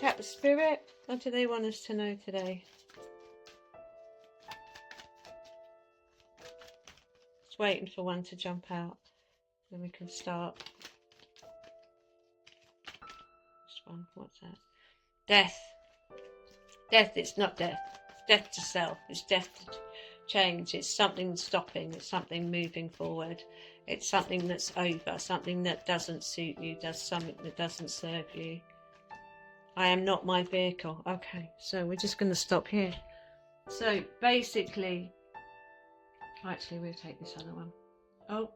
chat with Spirit? What do they want us to know today? Just waiting for one to jump out. Then we can start. This one, what's that? Death. Death, it's not death. It's death to self. It's death to change. It's something stopping. It's something moving forward. It's something that's over. Something that doesn't suit you. Does something that doesn't serve you. I am not my vehicle. Okay, so we're just going to stop here. So basically, actually we'll take this other one. Oh,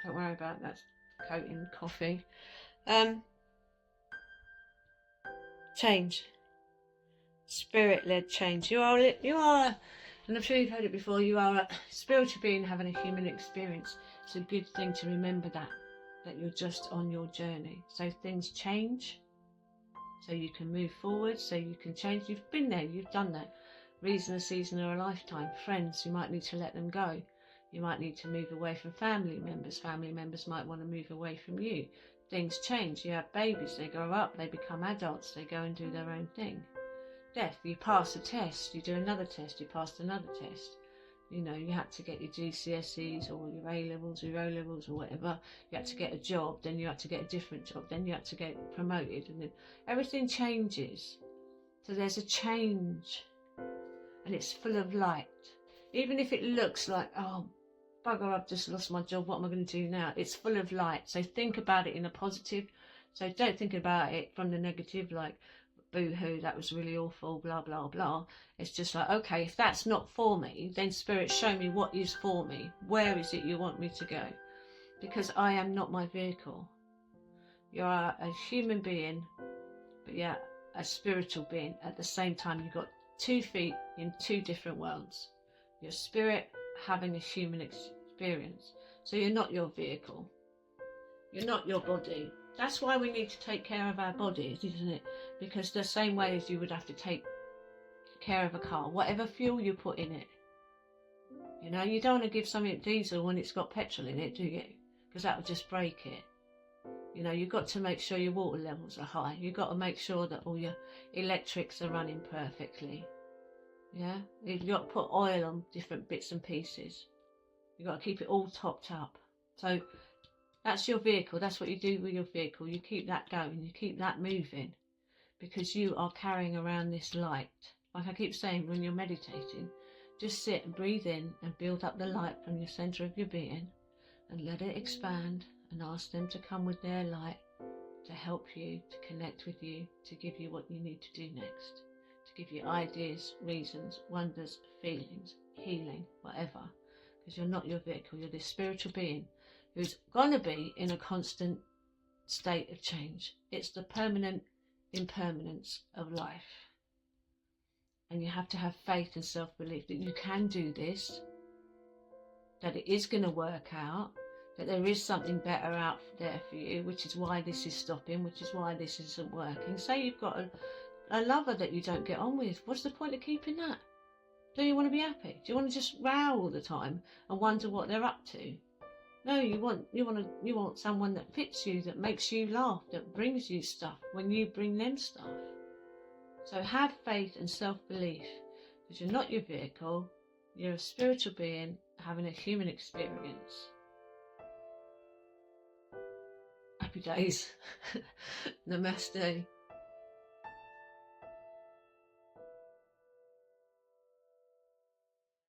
don't worry about that. Coating coffee. Change. Spirit-led change. You are, and I'm sure you've heard it before, you are a spiritual being having a human experience. It's a good thing to remember that you're just on your journey. So things change, so you can move forward, so you can change. You've been there, you've done that. Reason, a season, or a lifetime. Friends, you might need to let them go. You might need to move away from family members. Family members might want to move away from you. Things change. You have babies, they grow up, they become adults, they go and do their own thing. Death, you pass a test, you do another test, you passed another test. You know, you had to get your GCSEs or your A-levels or your O-levels or whatever. You had to get a job, then you had to get a different job, then you had to get promoted, and then everything changes. So there's a change, and it's full of light. Even if it looks like, oh, bugger, I've just lost my job, what am I going to do now? It's full of light. So think about it in a positive. So don't think about it from the negative, like, boo-hoo, that was really awful, blah, blah, blah. It's just like, okay, if that's not for me, then Spirit, show me what is for me. Where is it you want me to go? Because I am not my vehicle. You're a human being, but yeah, a spiritual being. At the same time, you've got 2 feet in 2 different worlds. Your spirit having a human experience. So you're not your vehicle. You're not your body. That's why we need to take care of our bodies, isn't it? Because the same way as you would have to take care of a car, whatever fuel you put in it. You know, you don't want to give something diesel when it's got petrol in it, do you? Because that would just break it. You know, you've got to make sure your water levels are high. You've got to make sure that all your electrics are running perfectly. Yeah? You've got to put oil on different bits and pieces. You've got to keep it all topped up. So that's your vehicle. That's what you do with your vehicle. You keep that going. You keep that moving. Because you are carrying around this light. Like I keep saying, when you're meditating, just sit and breathe in and build up the light from your centre of your being and let it expand and ask them to come with their light to help you, to connect with you, to give you what you need to do next, to give you ideas, reasons, wonders, feelings, healing, whatever. Because you're not your vehicle. You're this spiritual being who's going to be in a constant state of change. It's the permanent impermanence of life. And you have to have faith and self-belief that you can do this, that it is going to work out, that there is something better out there for you, which is why this is stopping, which is why this isn't working. Say you've got a lover that you don't get on with. What's the point of keeping that? Do you want to be happy? Do you want to just row all the time and wonder what they're up to? No, you want someone that fits you, that makes you laugh, that brings you stuff when you bring them stuff. So have faith and self-belief, because you're not your vehicle. You're a spiritual being having a human experience. Happy days. Namaste.